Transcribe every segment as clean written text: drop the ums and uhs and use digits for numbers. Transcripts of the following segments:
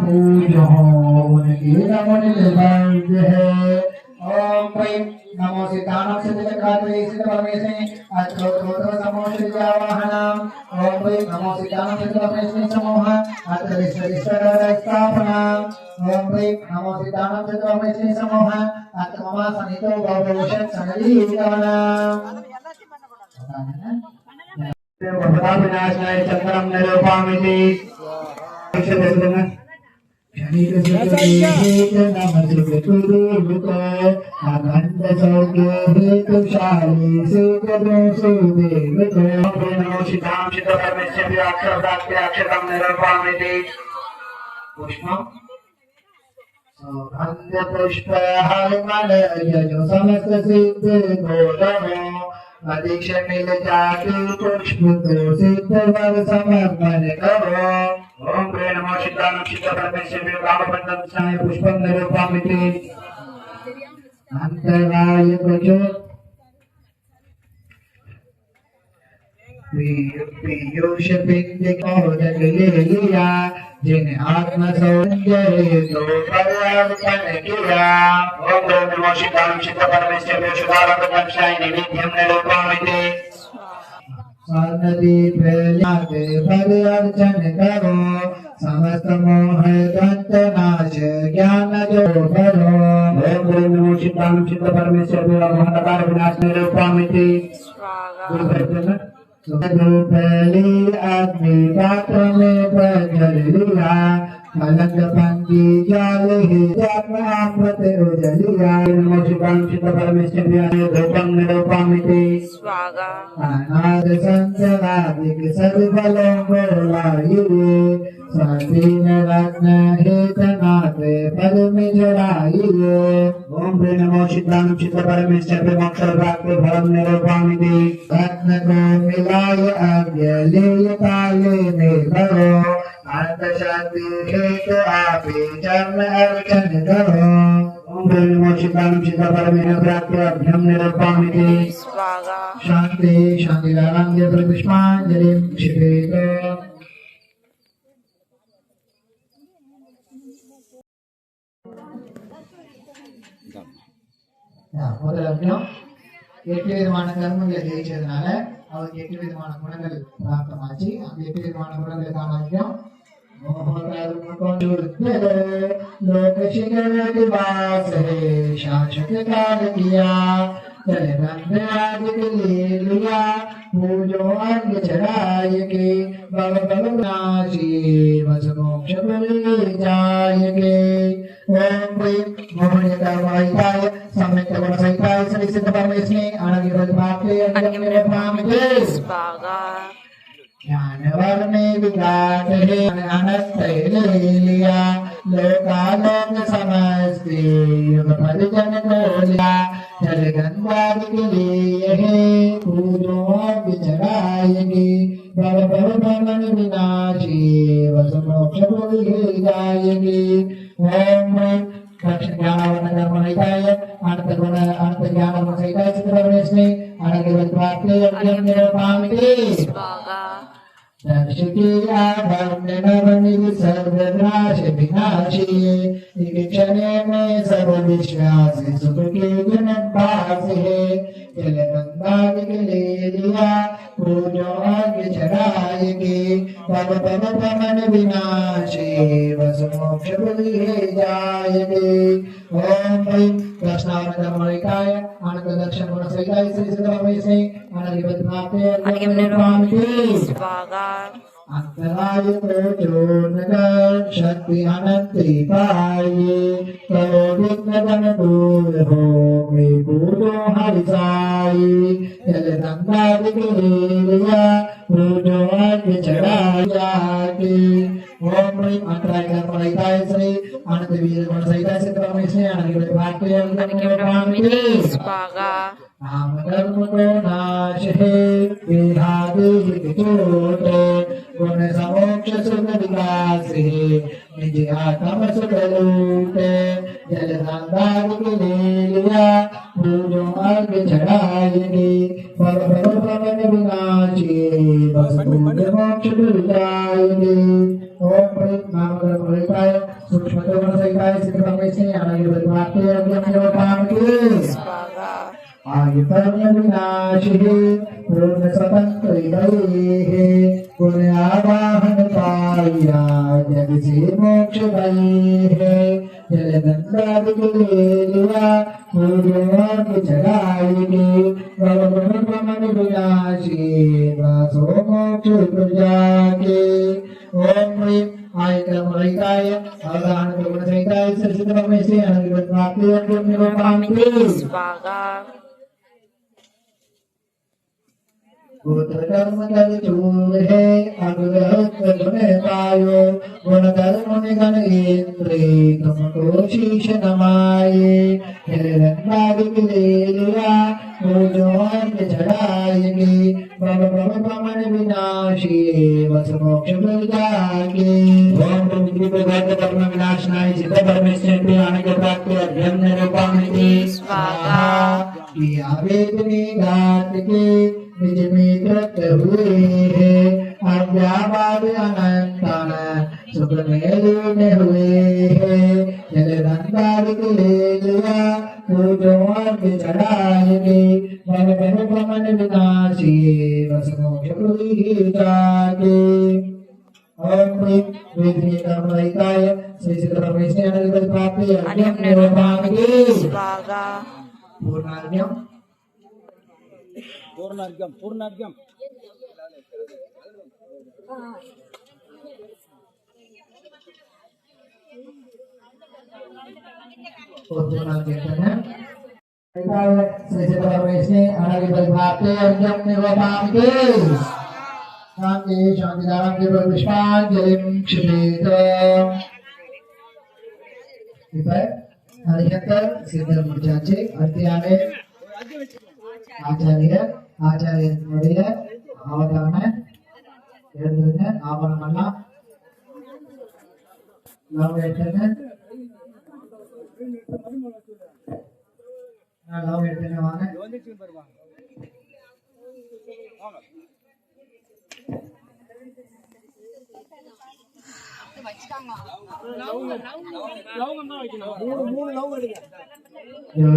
पूजो उनकी नमन निर्भय है। ओम क्लीं नमो सिद्धानां सिद्धचक्रात्रे सिद्धपरमेश्वरे अत्रोत्रोत्र समोषिजावाहनाम्। ओम क्लीं नमो सिद्धानां सिद्धपरमेश्वरे समूह अत्रिष्टरिष्टस्थापनाम्। ओम क्लीं नमो सिद्धानां सिद्धपरमेश्वरे समूह अत्ममा सनितो गौरवशत् सनलीगमनाम्। भवता विनाशाय चक्रम निरूपामिति शरीर सुखे नमः सुखुरुको अखंड सौख्य हेतु शाली सुखदोषु देवको नमो सिद्धां सिद्ध परमेश्वर अक्षर अक्षरम निरूपामिति पुष्पम सौगंध पुष्प हरिमल यजो समस्त सिद्ध गोलमो अधिक्ष मिल जाति पुष्प को सिद्ध वर समर्पण करो। ओम प्रिय नमो सिद्धानां सिद्ध परमेश्वरे कामपंडम साय पुष्पम निरूपामिति अंतराय प्रचो पीयूष पिंड मोदक ले लिया जिन आत्म सौंदर्य तो परिवर्तन किया। ओम नमो सिद्धानां सिद्ध परमेश्वरे शुभारंभम साय निवेद्यम निरूपामिति नदी प्रहलादे भले अर्चन करो समस्त मोह दंत नाश ज्ञान जो करो। ओम नमो सिद्धानां सिद्ध परमेश्वरे महाकार विनाश निरूपामिति पहली अग्नि पात्र में प्रज्वल लिया अलग पंखी जाल ही जन्म अमृत उजलिया। नमो सिद्धानां सिद्ध परमेश्वरे धूपम निरूपामिति अनाद संसारिक सर्वफलों को लाइए स्वाधीन रत्न हेतनाथ पद में जड़ाइए। ओम नमो सिद्धानां सिद्ध परमेश्वरे मोक्ष प्राप्त फलम निरूपामिति रत्न को मिलाय अज्ञ ले काले में करो अंत शांति हेतु आपे चरण अर्चन करो। ओम नमो सिद्धानां सिद्ध परमेश्वरे प्राप्त अभ्यम निरूपामिति शांति शांति आनंद पुष्पांजलि क्षिपेत। முதல்ல எட்டு விதமான கர்மங்களை ஜெயிச்சதுனால அவருக்கு எட்டு விதமான குணங்கள் பிராப்தமாச்சு. அந்த எட்டு விதமான குணங்களை காமாக்கியம் लोक शिखर दिवास है शासक काल किया जल बंद आदि ले लिया पूजो अंग चढ़ाए के भव भव नाशी वस मोक्ष ले जाए के। ओम क्लीं मोहनिताय सम्यक गुण सहिताय श्री सिद्ध परमेश्वरे अनगिरत भाते अनगिरत स्वाहा ज्ञानवर में विराट है अनंत ले लिया लोकालोक समस्ते युग परिजन को लिया जल गंगा के लिए है पूजो चढ़ाएगी भव भव भवन विनाशी वस मोक्ष ले जाएगी। ओम ज्ञानावन कर्महिताय अनंत गुण अनंत ज्ञान सहिताय सिद्ध परमेश्वरे अनगिरत भाते अनगिरत निरूपामिति स्वाहा दर्शकी आभरण नवनि सर्वनाश विनाशी एक क्षण में सर्व विश्वास सुख के जनपास है जल गंगा के ले लिया पूजो आगे चढ़ाएगी भव भव भवन विनाशी वस मोक्ष ले जाएगी। ओम क्लीं कृष्णावतारमणिकाय आनंद दर्शन गुण सहिताय श्री सिद्ध परमेश्वरे अनगिरत भाते अनगिरत निरूपामिति स्वाहा अंतराय को जोड़कर शक्ति अनंत पाइए करो विघ्न धन दूर हो मैं पूजो हरि साई जल गंगा के ले लिया पूजो आगे चढ़ाया के। ओम क्लीं अंतराय कर्महिताय श्री अनंत वीर गुण सहिताय सिद्ध परमेश्वरे अनगिरत भाते अनगिरत निरूपामिति स्वाहा नाम कर्म को नाश है विधादि चोटे गुण समोक्ष सुख विकास है निज आत्म सुख लूटे जल गंगा के ले लिया पूजो आगे चढ़ाएगी भव भव भवन विनाशी बस पूज मोक्ष जाएगी। ओम नाम कर्म गुणरहिताय सूक्ष्मतो गुणसहिताय सिद्धब्रह्मेशने अनगिरवद्वाप्ते अज्ञाननिरोधामके स्वाहा आयुर्विनाशिः पूर्णस्वतन्त्रैः पुण्यावाहनकार्या जगति मोक्षदैः जलगन्धादिकुलेलिया पूर्णोर्विचरायिनी भवगुणप्रमणविनाशी वासो मोक्षप्रजाके ओम ह्रीं आयतमरहिताय अवधानगुणसहिताय सिद्धब्रह्मेशने अनगिरवद्वाप्ते अज्ञाननिरोधामके स्वाहा गुणधर्म गण चूहे अग्रह गुणतायो गुणधर्म निगण इंद्रे तुमको शीश नमाये हिरण्यगिलेलिया पूजोन चढ़ाएगी भव भव भमन विनाशी वस मोक्ष प्रजाके ओम रुद्री भगवत धर्म विनाशनाय चित्त परमेश्वरी आनंद प्राप्ति अध्ययन निरूपणति स्वाहा ये आवेदनी घात के निज में कृत हुए हैं अव्यापाद अनंतन सुख में लीन हुए हैं जलगंधार के लिया पूजोन के चढ़ाएंगे मन मन भ्रमण विनाशी वस मोक्ष प्रजाके ओम ह्रीं वेदनी कर्मरहिताय श्री सिद्धब्रह्मेशने अनगिरवद्वाप्ते अज्ञाननिरोधामके स्वाहा पूर्णाज्ञम् पूर्णार्घ्यम पूर्णाज्ञम् श्री सिद्धब्रह्मेशने अनगिरवद्वाप्ते अज्ञाननिरोधामके शांति शांतिदानं देव पुष्पांजलिं क्षिपेत हरिहर सिद्धमूर्जाचे अर्थ्याने आचार्य अवधान आभरण लव वांग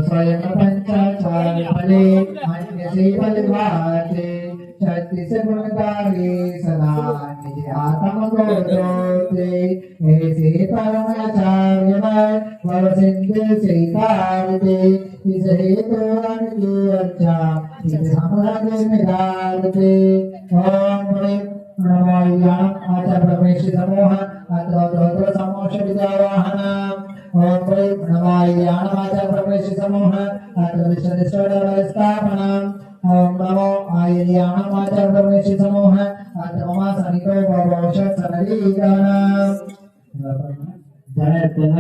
स्वयं पंचाचार्य फले अन्य से फलवाते छत्तीस गुणकारी सदा निज आत्म को जोते ऐसे परम आचार्य भव सिंधु से कारते इस हेतु अनकी अच्छा इस समाधि में डालते ओम नमो आचार्य परमेश्वर समूह अत्र समोष विद्यावाहन ओम नमो आचार्य परमेश्वर समूह अत्र विश्वनिष्ठस्थापन ओम नमो आचार्य परमेश्वर समूह अत्र मम सनितो भवोषः सनलीगण जनयतेन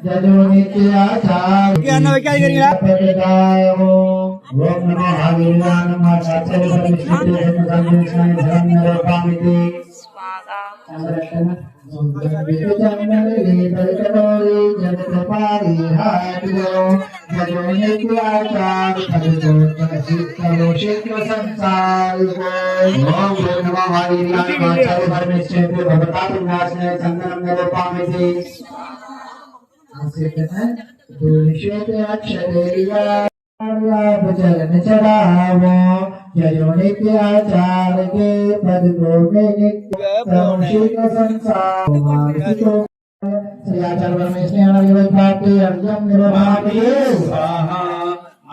जजो नित्याचार्य क्या करेंगे ओम नमो आदिनान आचार्य परमेश्वर धर्मसंस्थान धर्मनिरूपणति स्वाहा चंद्रकन चंद्रले बलकरोरी जगतपारी हाटियो जजो नित्याचार्य फलतो करो शीघ्र संसार ओम नमो आदिनान आचार्य परमेश्वर भगवता विनाशनाय चंद्रम निरूपणति चलन चढ़ावो जयो नित्याचार्य के पद को संसार श्री आचार्य परमेश्वर अनगिरवद्वाप्ते अज्ञाननिरोधामके स्वाहा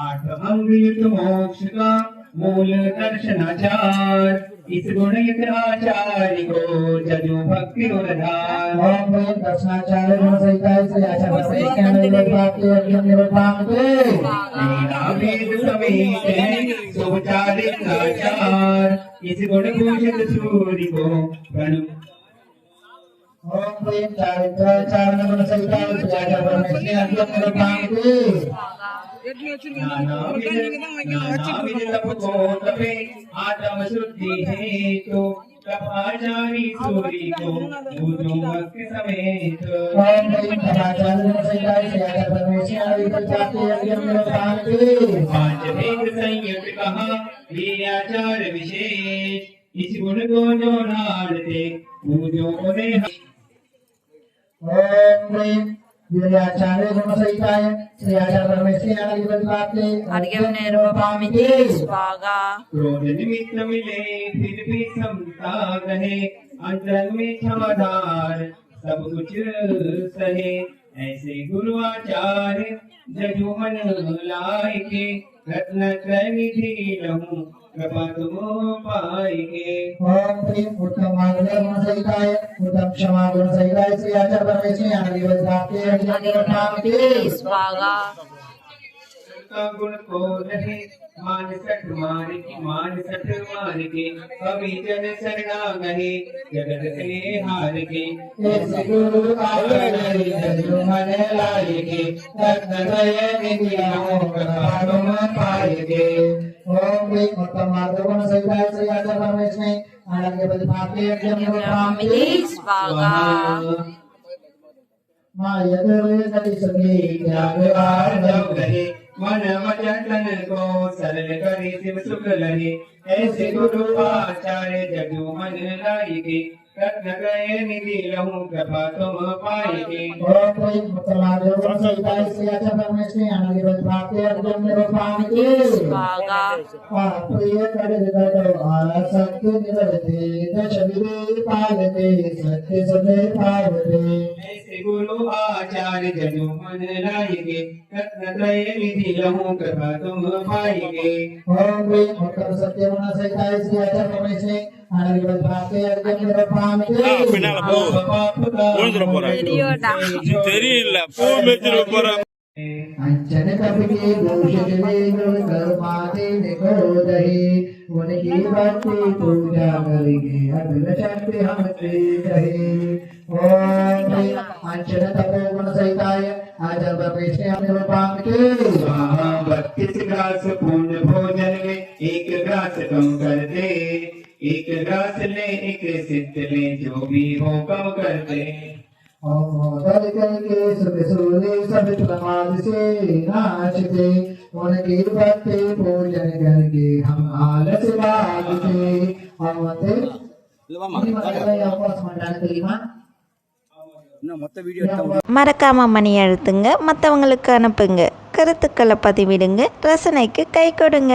आठवं वियुक्त मोक्ष का मूल दर्शनाचार इस गुण युक्त आचार्य को जजो भक्ति उदार ओम दर्शनाचार्य गुण सहिताय श्री आचार्य परमेश्वर अनगिरवद्वाप्ते अज्ञाननिरोधामके लीला वेद समेत सुचारित आचार इस गुण भूषित सूर्य को प्रणु ओम चारित्राचार्य गुण सहिताय श्री आचार्य परमेश्वर अज्ञाननिरोधामके आत्म शुद्धि हेतु तपाचारी सूर्य को भूतो भक्ति समेत ओम तपाचार्य गुण सहिताय श्री आचार्य परमेश्वर अनगिरवद्वाप्ते अज्ञाननिरोधामके पांच भेद संयुक्त कहा ये आचार विशेष इस गुण को जो लाड़ते पूजो उन्हें ओम ह्रीं वीर्याचार्य गुणसहिताय श्री आचार्य परमेश्वरी अनादिवद्वाप्ते अर्घ्यं निर्वपामिति स्वागा क्रोध निमित्त मिले फिर भी समता गहे अंतर में क्षमाधार सब कुछ सहे ऐसे गुरु आचार्य जजु मन लायके रत्न त्रय निधि लहु कृपा तुम पाएंगे। ओम ह्रीं उत्तम मार्गदर्शन गुणसहिताय उत्तम क्षमा गुणसहिताय श्री आचार्य परमेश्वरी अनादिवद्वाप्ते अर्घ्यं निर्वपामिति स्वागा का गुण को रहे मान सठ मार के कवि जन शरणा गहे जगत के हार के ऐसे गुरु आचार्य जजु मन लायके रत्न त्रय निधि लहु कृपा तुम पाएंगे। ओम ह्रीं उत्तम मार्गदर्शन गुणसहिताय श्री आचार्य परमेश्वरी अनादिवद्वाप्ते अर्घ्यं निर्वपामिति स्वागा मायदुरे सति सखी त्यागवार जब रहे मन वचन को सरल करी शिव सुख लहे ऐसे गुरु आचार्य जगु मन लायके रत्न त्रय निधि लहु कृपा तुम पाएंगे। ओम ह्रीं उत्तमार्गदर्शन गुणसहिताय श्री आचार्य परमेश्वरी अनादिवद्वाप्ते अर्घ्यं निर्वपामिति स्वागा प्रिय कड़गड़ो आसक्ति निवृत्ति दश विधि पालते सत्य सदे पावते ऐसे गुरु आचार्य जजु मन लायके रत्न त्रय निधि लहु कृपा तुम पाएंगे। ओम ह्रीं उत्तम सत्य गुणसहिताय श्री आचार्य परमेश्वरी अनादिवद्वाप्ते अर्घ्यं निर्वपामिति தெரியல பூ மெச்சிரு போற अंचन कपिके भूषित वेगुण कर्मादि निकोदहि उनकी भक्ति पूजा करेंगे अभिल शक्ति हमसे कहे। ओम ह्रीं अंचन तपो गुण सहिताय आचार्य परमेश्वरी अनादिवद्वाप्ते स्वाहा 32 ग्रास पूर्ण भोजन में एक ग्रास कम कर दे एक ग्रास ले एक सिद्ध ले जो भी हो कम कर दे। ओम मोदल करके सुख सूर्य सब प्रमाद से नाचते उनकी भक्ति पूजन करके हम आलस भागते। ओम वंदे ini masalah yang pas mandan kelima இன்னும் மொத்த வீடியோ எடுத்தா மறக்காம மணி அழுத்துங்க, மற்றவங்களுக்கு அனுப்புங்க, கருத்துக்களை பதிவிடுங்க, ரசனைக்கு கை கொடுங்க.